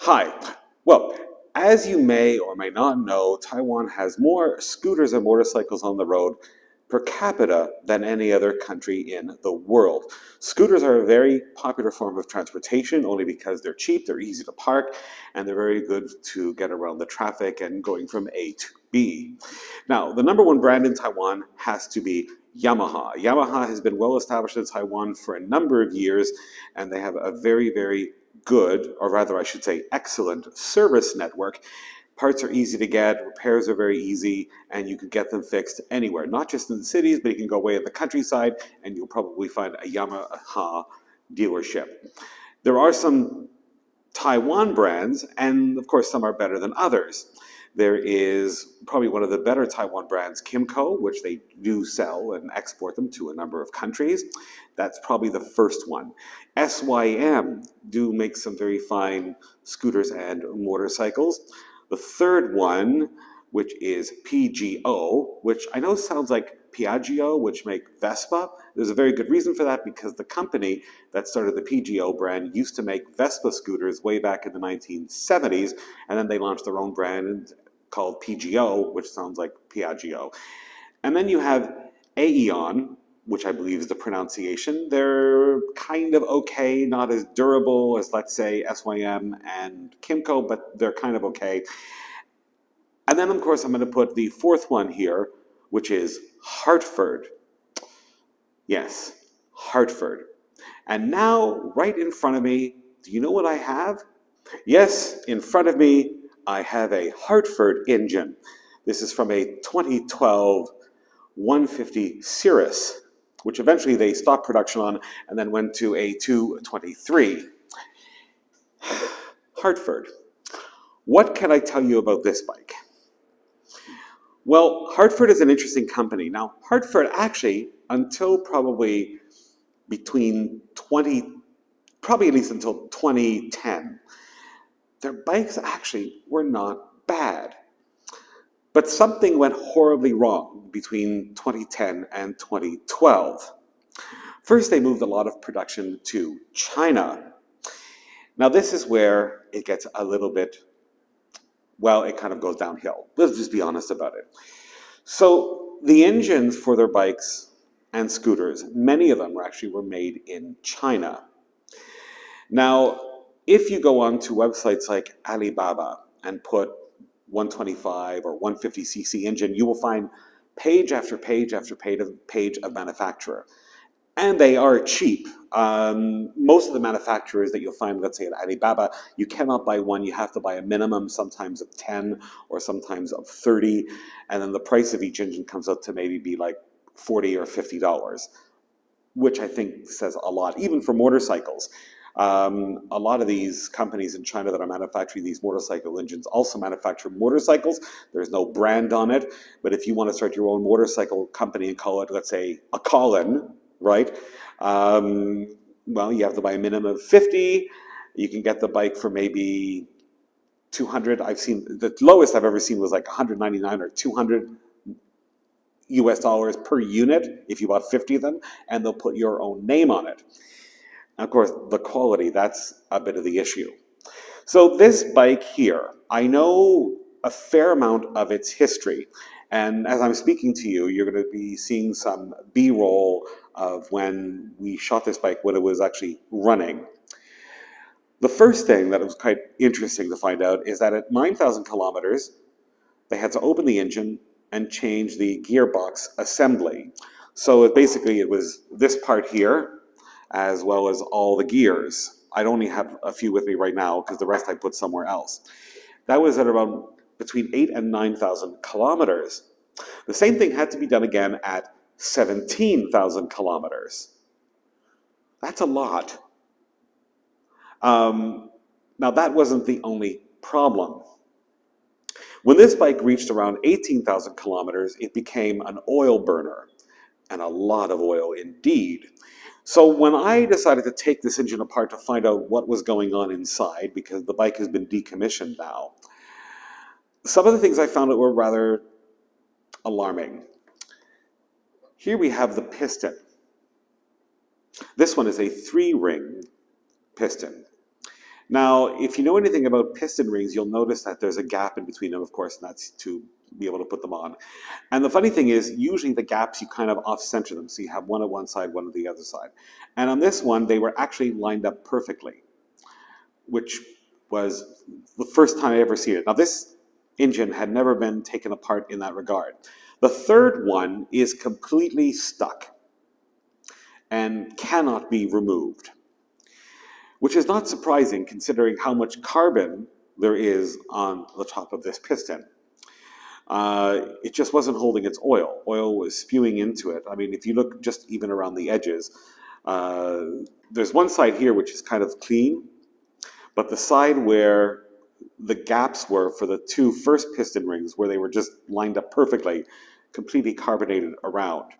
Hi. Well, as you may or may not know, Taiwan has more scooters and motorcycles on the road per capita than any other country in the world. Scooters are a very popular form of transportation only because they're cheap, they're easy to park, and they're very good to get around the traffic and going from A to B. Now, the number one brand in Taiwan has to be Yamaha. Yamaha has been well established in Taiwan for a number of years, and they have a very, very good, or rather I should say excellent, service network. Parts are easy to get, repairs are very easy, and you can get them fixed anywhere, not just in the cities, but you can go away in the countryside and you'll probably find a Yamaha dealership. There are some Taiwan brands, and of course some are better than others. There is probably one of the better Taiwan brands, Kimco, which they do sell and export them to a number of countries. That's probably the first one. SYM do make some very fine scooters and motorcycles. The third one, which is PGO, which I know sounds like Piaggio, which make Vespa. There's a very good reason for that because the company that started the PGO brand used to make Vespa scooters way back in the 1970s, and then they launched their own brand called PGO, which sounds like Piaggio. And then you have Aeon, which I believe is the pronunciation. They're kind of okay, not as durable as, let's say, SYM and Kimco, but they're kind of okay. And then, of course, I'm going to put the fourth one here, which is Hartford. Yes, Hartford. And now, right in front of me, do you know what I have? Yes, in front of me, I have a Hartford engine. This is from a 2012 150 Cirrus, which eventually they stopped production on and then went to a 223. Hartford. What can I tell you about this bike? Well, Hartford is an interesting company. Now, Hartford actually, until probably probably at least until 2010, their bikes actually were not bad. But something went horribly wrong between 2010 and 2012. First, they moved a lot of production to China. Now, this is where it gets a little bit, well, it kind of goes downhill. Let's just be honest about it. So the engines for their bikes and scooters, many of them were made in China. Now, if you go on to websites like Alibaba and put 125 or 150cc engine, you will find page after page after page of manufacturer. And they are cheap. Most of the manufacturers that you'll find, let's say at Alibaba, you cannot buy one. You have to buy a minimum, sometimes of 10 or sometimes of 30. And then the price of each engine comes out to maybe be like $40 or $50, which I think says a lot, even for motorcycles. A lot of these companies in China that are manufacturing these motorcycle engines also manufacture motorcycles. There's no brand on it, but if you want to start your own motorcycle company and call it, let's say, a Colin, right? Well, you have to buy a minimum of 50. You can get the bike for maybe 200. I've seen, the lowest I've ever seen was like 199 or 200 US dollars per unit if you bought 50 of them, and they'll put your own name on it. Of course, the quality, that's a bit of the issue. So this bike here, I know a fair amount of its history. And as I'm speaking to you, you're going to be seeing some B-roll of when we shot this bike, when it was actually running. The first thing that was quite interesting to find out is that at 9,000 kilometers, they had to open the engine and change the gearbox assembly. So it was this part here, as well as all the gears. I only have a few with me right now because the rest I put somewhere else. That was at around between 8,000 and 9,000 kilometers. The same thing had to be done again at 17,000 kilometers. That's a lot. Now that wasn't the only problem. When this bike reached around 18,000 kilometers, it became an oil burner, and a lot of oil indeed. So when I decided to take this engine apart to find out what was going on inside, because the bike has been decommissioned now, some of the things I found out were rather alarming. Here we have the piston. This one is a 3-ring piston. Now, if you know anything about piston rings, you'll notice that there's a gap in between them, of course, and that's to be able to put them on. And the funny thing is, usually the gaps, you kind of off-center them. So you have one on one side, one on the other side. And on this one, they were actually lined up perfectly, which was the first time I ever seen it. Now, this engine had never been taken apart in that regard. The third one is completely stuck and cannot be removed, which is not surprising considering how much carbon there is on the top of this piston. It just wasn't holding its oil. Oil was spewing into it. I mean, if you look just even around the edges, there's one side here which is kind of clean, but the side where the gaps were for the two first piston rings, where they were just lined up perfectly, completely carbonated around.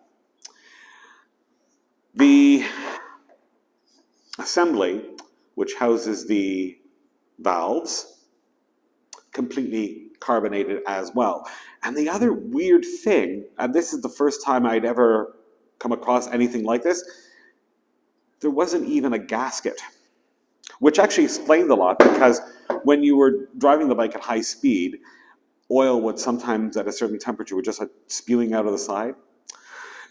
The assembly, which houses the valves, completely carbonated as well. And the other weird thing, and this is the first time I'd ever come across anything like this, there wasn't even a gasket, which actually explained a lot, because when you were driving the bike at high speed, oil would sometimes at a certain temperature would just like spewing out of the side.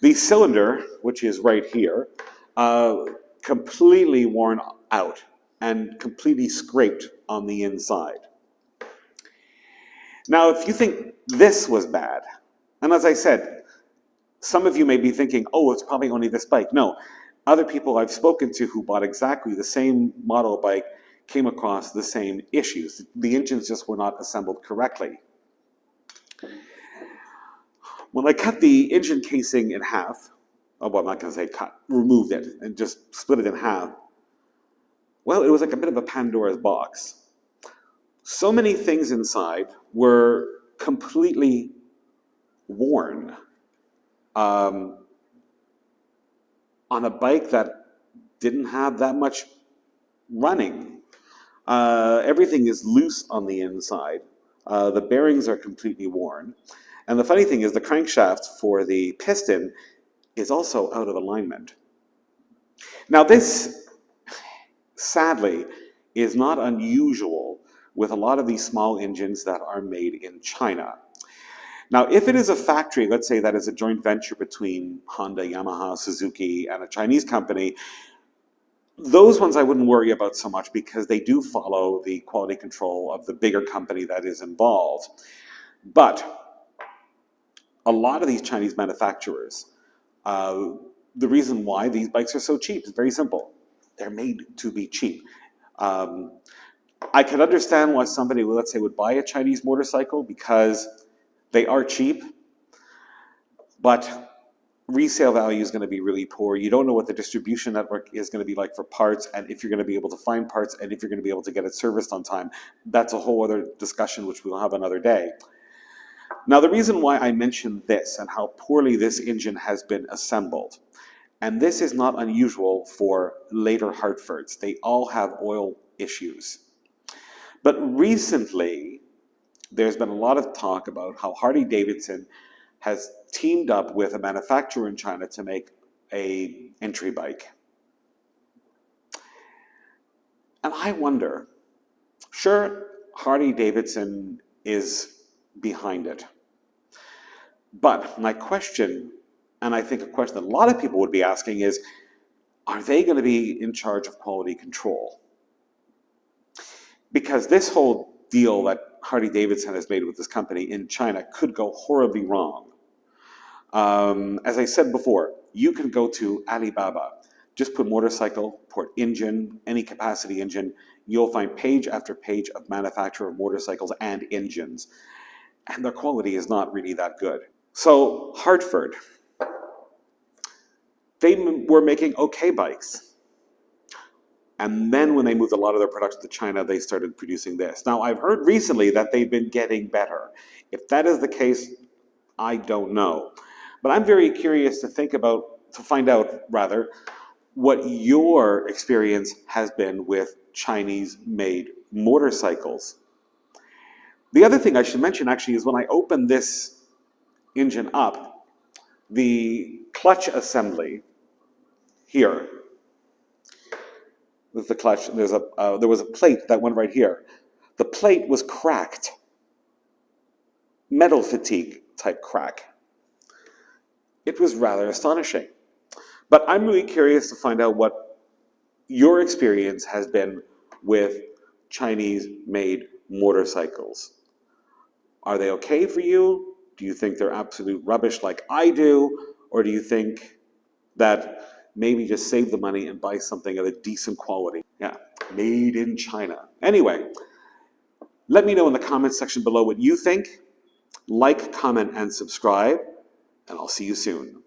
The cylinder, which is right here, completely worn out and completely scraped on the inside. Now, if you think this was bad, and as I said, some of you may be thinking, oh, it's probably only this bike. No, other people I've spoken to who bought exactly the same model bike came across the same issues. The engines just were not assembled correctly. When I cut the engine casing in half, oh, well, I'm not going to say cut, removed it and just split it in half, well, it was like a bit of a Pandora's box. So many things inside were completely worn on a bike that didn't have that much running. Everything is loose on the inside. The bearings are completely worn. And the funny thing is the crankshaft for the piston is also out of alignment. Now this, sadly, is not unusual with a lot of these small engines that are made in China. Now, if it is a factory, let's say that is a joint venture between Honda, Yamaha, Suzuki, and a Chinese company, those ones I wouldn't worry about so much because they do follow the quality control of the bigger company that is involved. But a lot of these Chinese manufacturers, the reason why these bikes are so cheap is very simple. They're made to be cheap. I can understand why somebody, let's say, would buy a Chinese motorcycle because they are cheap, but resale value is going to be really poor. You don't know what the distribution network is going to be like for parts, and if you're going to be able to find parts, and if you're going to be able to get it serviced on time. That's a whole other discussion, which we'll have another day. Now, the reason why I mentioned this and how poorly this engine has been assembled, and this is not unusual for later Hartfords. They all have oil issues. But recently, there's been a lot of talk about how Harley Davidson has teamed up with a manufacturer in China to make an entry bike. And I wonder, sure, Harley Davidson is behind it. But my question, and I think a question that a lot of people would be asking is, are they going to be in charge of quality control? Because this whole deal that Harley Davidson has made with this company in China could go horribly wrong. As I said before, you can go to Alibaba, just put motorcycle, put engine, any capacity engine, you'll find page after page of manufacturer of motorcycles and engines. And their quality is not really that good. So Hartford, they were making okay bikes. And then when they moved a lot of their production to China, they started producing this. Now, I've heard recently that they've been getting better. If that is the case, I don't know. But I'm very curious to find out, what your experience has been with Chinese-made motorcycles. The other thing I should mention, actually, is when I opened this engine up, the clutch assembly here, with the clutch. And there was a plate that went right here. The plate was cracked. Metal fatigue type crack. It was rather astonishing. But I'm really curious to find out what your experience has been with Chinese-made motorcycles. Are they okay for you? Do you think they're absolute rubbish like I do? Or do you think that maybe just save the money and buy something of a decent quality? Yeah, made in China. Anyway, let me know in the comments section below what you think. Like, comment, and subscribe, and I'll see you soon.